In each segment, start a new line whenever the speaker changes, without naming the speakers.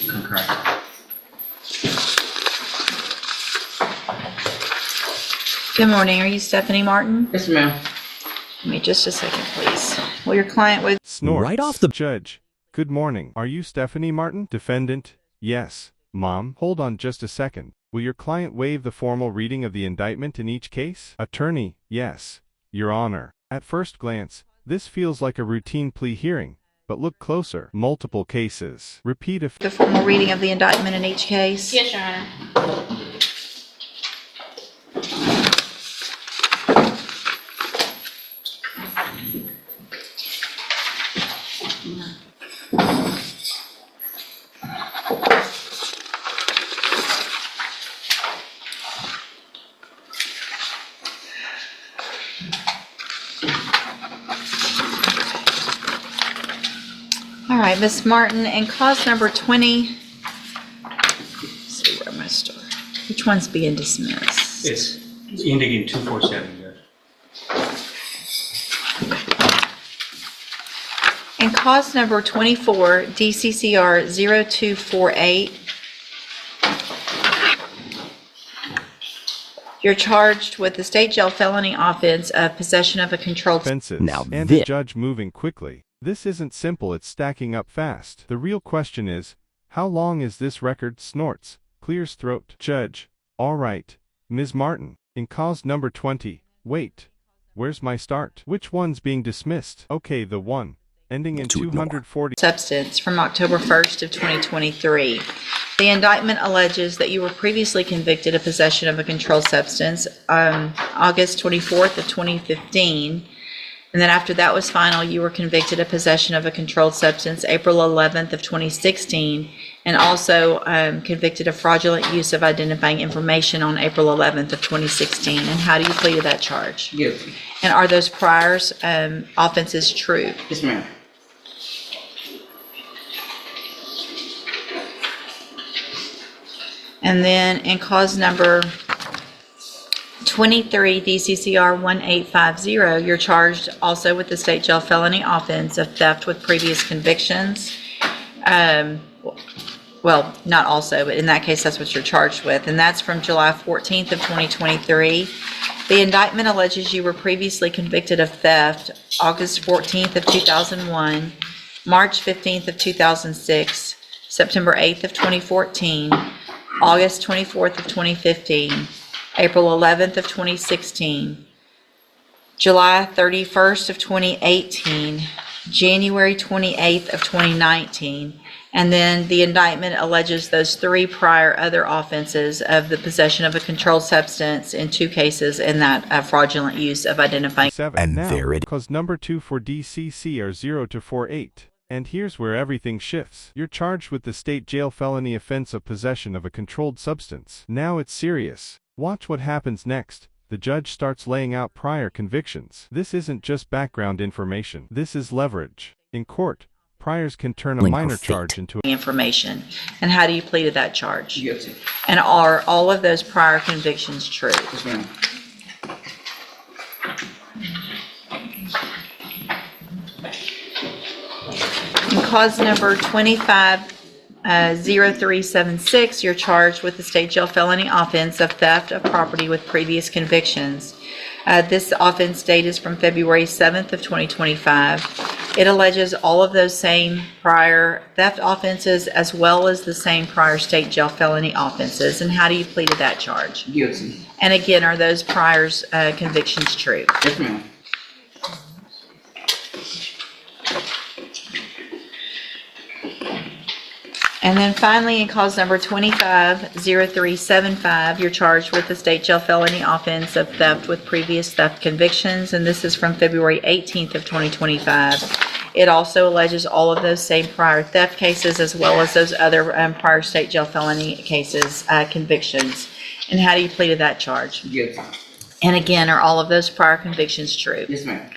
Concur.
Good morning. Are you Stephanie Martin?
Yes, ma'am.
Give me just a second, please. Will your client waive?
Snort.
Right off the
Judge. Good morning. Are you Stephanie Martin? Defendant. Yes. Mom, hold on just a second. Will your client waive the formal reading of the indictment in each case? Attorney. Yes. Your Honor. At first glance, this feels like a routine plea hearing, but look closer. Multiple cases. Repeat if
The formal reading of the indictment in each case?
Yes, Your Honor.
All right, Ms. Martin, and cause number 20. Let's see, where am I start? Which one's being dismissed?
It's indicting 247, Judge.
And cause number 24, DCCR 0248. You're charged with the state jail felony offense of possession of a controlled
offenses.
Now
And
this-
the judge moving quickly. This isn't simple, it's stacking up fast. The real question is, how long is this record? Snorts, clears throat. Judge. All right. Ms. Martin, in cause number 20. Wait. Where's my start? Which one's being dismissed? Okay, the one. Ending in
To ignore.
240.
substance from October 1st of 2023. The indictment alleges that you were previously convicted of possession of a controlled substance on August 24th of 2015. And then after that was final, you were convicted of possession of a controlled substance April 11th of 2016, and also convicted of fraudulent use of identifying information on April 11th of 2016. And how do you plead to that charge?
Guilty.
And are those prior offenses true?
Yes, ma'am.
And then in cause number 23, DCCR 1850, you're charged also with the state jail felony offense of theft with previous convictions. Well, not also, but in that case, that's what you're charged with. And that's from July 14th of 2023. The indictment alleges you were previously convicted of theft August 14th of 2001, March 15th of 2006, September 8th of 2014, August 24th of 2015, April 11th of 2016, July 31st of 2018, January 28th of 2019, and then the indictment alleges those three prior other offenses of the possession of a controlled substance in two cases and that fraudulent use of identifying.
7.
And
Now,
there it-
cause number 2 for DCC are 0 to 48. And here's where everything shifts. You're charged with the state jail felony offense of possession of a controlled substance. Now it's serious. Watch what happens next. The judge starts laying out prior convictions. This isn't just background information. This is leverage. In court, priors can turn a
Link or
minor
fate.
charge into a
Information. And how do you plead to that charge?
Guilty.
And are all of those prior convictions true?
Yes, ma'am.
In cause number 250376, you're charged with the state jail felony offense of theft of property with previous convictions. This offense date is from February 7th of 2025. It alleges all of those same prior theft offenses as well as the same prior state jail felony offenses. And how do you plead to that charge?
Guilty.
And again, are those prior convictions true?
Yes, ma'am.
And then finally, in cause number 250375, you're charged with the state jail felony offense of theft with previous theft convictions, and this is from February 18th of 2025. It also alleges all of those same prior theft cases as well as those other prior state jail felony cases, convictions. And how do you plead to that charge?
Guilty.
And again, are all of those prior convictions true?
Yes, ma'am.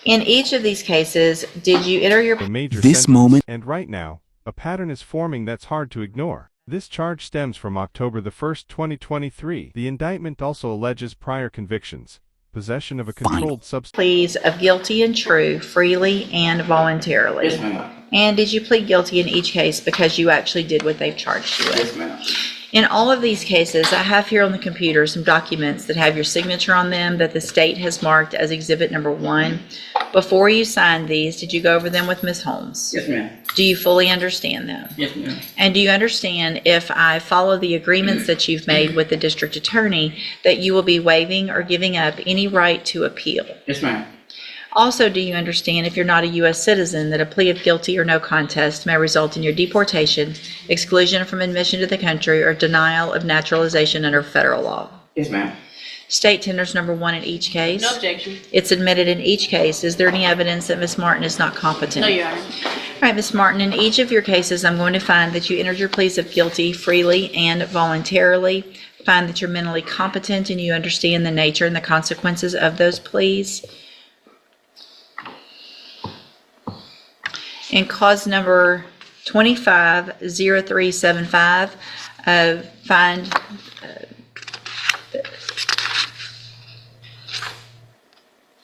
In each of these cases, did you enter your
major
This
sentence.
moment-
And right now, a pattern is forming that's hard to ignore. This charge stems from October the 1st, 2023. The indictment also alleges prior convictions, possession of a controlled substance.
Pleas of guilty and true, freely and voluntarily.
Yes, ma'am.
And did you plead guilty in each case because you actually did what they've charged you with?
Yes, ma'am.
In all of these cases, I have here on the computer some documents that have your signature on them that the state has marked as exhibit number 1. Before you signed these, did you go over them with Ms. Holmes?
Yes, ma'am.
Do you fully understand them?
Yes, ma'am.
And do you understand, if I follow the agreements that you've made with the district attorney, that you will be waiving or giving up any right to appeal?
Yes, ma'am.
Also, do you understand, if you're not a U.S. citizen, that a plea of guilty or no contest may result in your deportation, exclusion from admission to the country, or denial of naturalization under federal law?
Yes, ma'am.
State tenders number 1 in each case.
No objection.
It's admitted in each case. Is there any evidence that Ms. Martin is not competent?
No, Your Honor.
All right, Ms. Martin, in each of your cases, I'm going to find that you entered your pleas of guilty freely and voluntarily, find that you're mentally competent and you understand the nature and the consequences of those pleas. In cause number 250375, find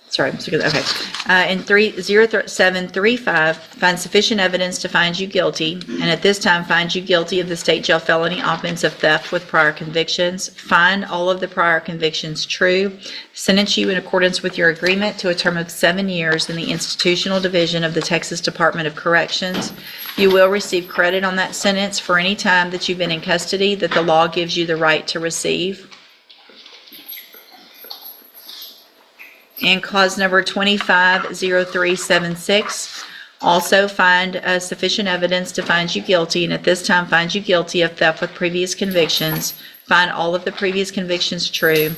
sorry, okay. In 30735, find sufficient evidence to find you guilty, and at this time find you guilty of the state jail felony offense of theft with prior convictions. Find all of the prior convictions true. Sentence you in accordance with your agreement to a term of 7 years in the institutional division of the Texas Department of Corrections. You will receive credit on that sentence for any time that you've been in custody that the law gives you the right to receive. And cause number 250376, also find sufficient evidence to find you guilty, and at this time find you guilty of theft with previous convictions. Find all of the previous convictions true.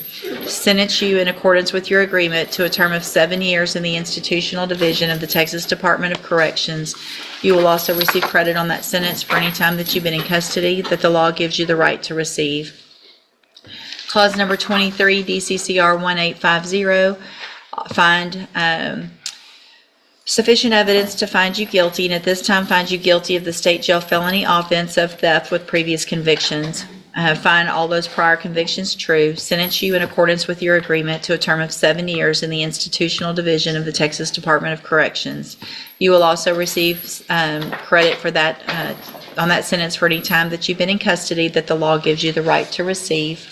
Sentence you in accordance with your agreement to a term of 7 years in the institutional division of the Texas Department of Corrections. You will also receive credit on that sentence for any time that you've been in custody that the law gives you the right to receive. Clause number 23, DCCR 1850, find sufficient evidence to find you guilty, and at this time find you guilty of the state jail felony offense of theft with previous convictions. Find all those prior convictions true. Sentence you in accordance with your agreement to a term of 7 years in the institutional division of the Texas Department of Corrections. You will also receive credit for that on that sentence for any time that you've been in custody that the law gives you the right to receive.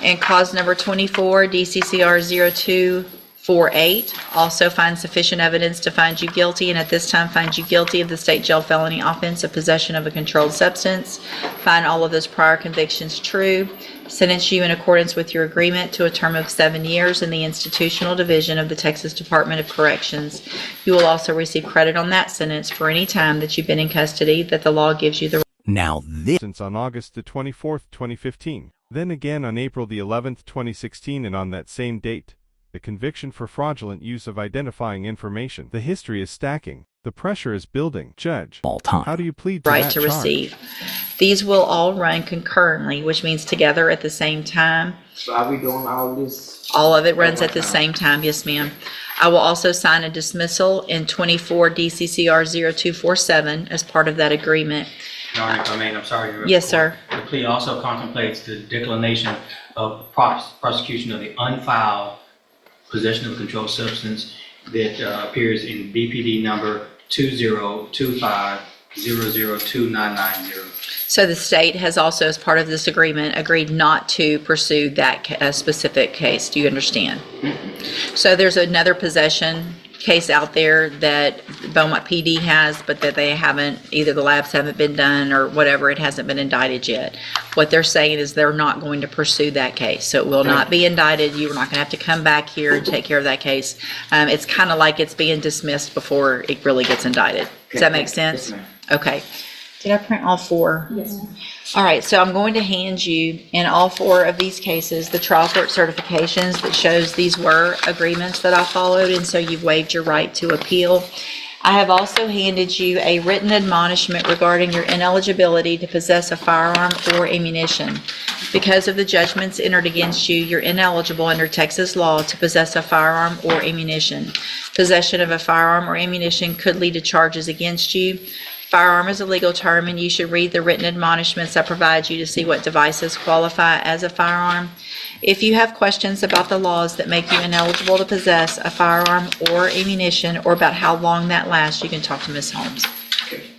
And cause number 24, DCCR 0248, also find sufficient evidence to find you guilty, and at this time find you guilty of the state jail felony offense of possession of a controlled substance. Find all of those prior convictions true. Sentence you in accordance with your agreement to a term of 7 years in the institutional division of the Texas Department of Corrections. You will also receive credit on that sentence for any time that you've been in custody that the law gives you the
Now this
Since on August the 24th, 2015, then again on April the 11th, 2016, and on that same date, the conviction for fraudulent use of identifying information. The history is stacking. The pressure is building. Judge,
all time.
how do you plead to
right
that
to
charge?
receive. These will all run concurrently, which means together at the same time.
So are we doing all this?
All of it runs at the same time, yes, ma'am. I will also sign a dismissal in 24 DCCR 0247 as part of that agreement.
Your Honor, if I may, I'm sorry. to
Yes, sir.
The plea also contemplates the declination of prosecution of the unfiled possession of a controlled substance that appears in BPD number 20250029990.
So the state has also, as part of this agreement, agreed not to pursue that specific case. Do you understand? So there's another possession case out there that Beaumont PD has, but that they haven't, either the labs haven't been done or whatever, it hasn't been indicted yet. What they're saying is they're not going to pursue that case. So it will not be indicted. You're not going to have to come back here and take care of that case. It's kind of like it's being dismissed before it really gets indicted. Does that make sense?
Yes, ma'am.
Okay. Did I print all 4?
Yes.
All right, so I'm going to hand you, in all 4 of these cases, the trial court certifications that shows these were agreements that I followed, and so you've waived your right to appeal. I have also handed you a written admonishment regarding your ineligibility to possess a firearm or ammunition. Because of the judgments entered against you, you're ineligible under Texas law to possess a firearm or ammunition. Possession of a firearm or ammunition could lead to charges against you. Firearm is a legal term, and you should read the written admonishments I provide you to see what devices qualify as a firearm. If you have questions about the laws that make you ineligible to possess a firearm or ammunition, or about how long that lasts, you can talk to Ms. Holmes.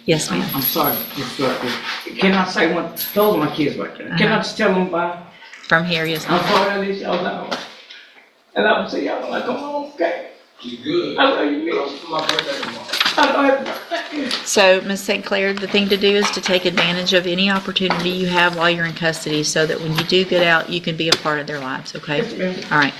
Yes, ma'am.
I'm sorry, Mr. Director. Can I say one, those are my kids right there. Can I just tell them bye?
From here, yes,
I'm
ma'am.
sorry I let y'all down. And I will see y'all when I come home, okay?
You good?
I love you,
It's
miss.
my birthday tomorrow.
I love you. Thank you.
So, Ms. St. Clair, the thing to do is to take advantage of any opportunity you have while you're in custody, so that when you do get out, you can be a part of their lives, okay?
Yes, ma'am.
All right.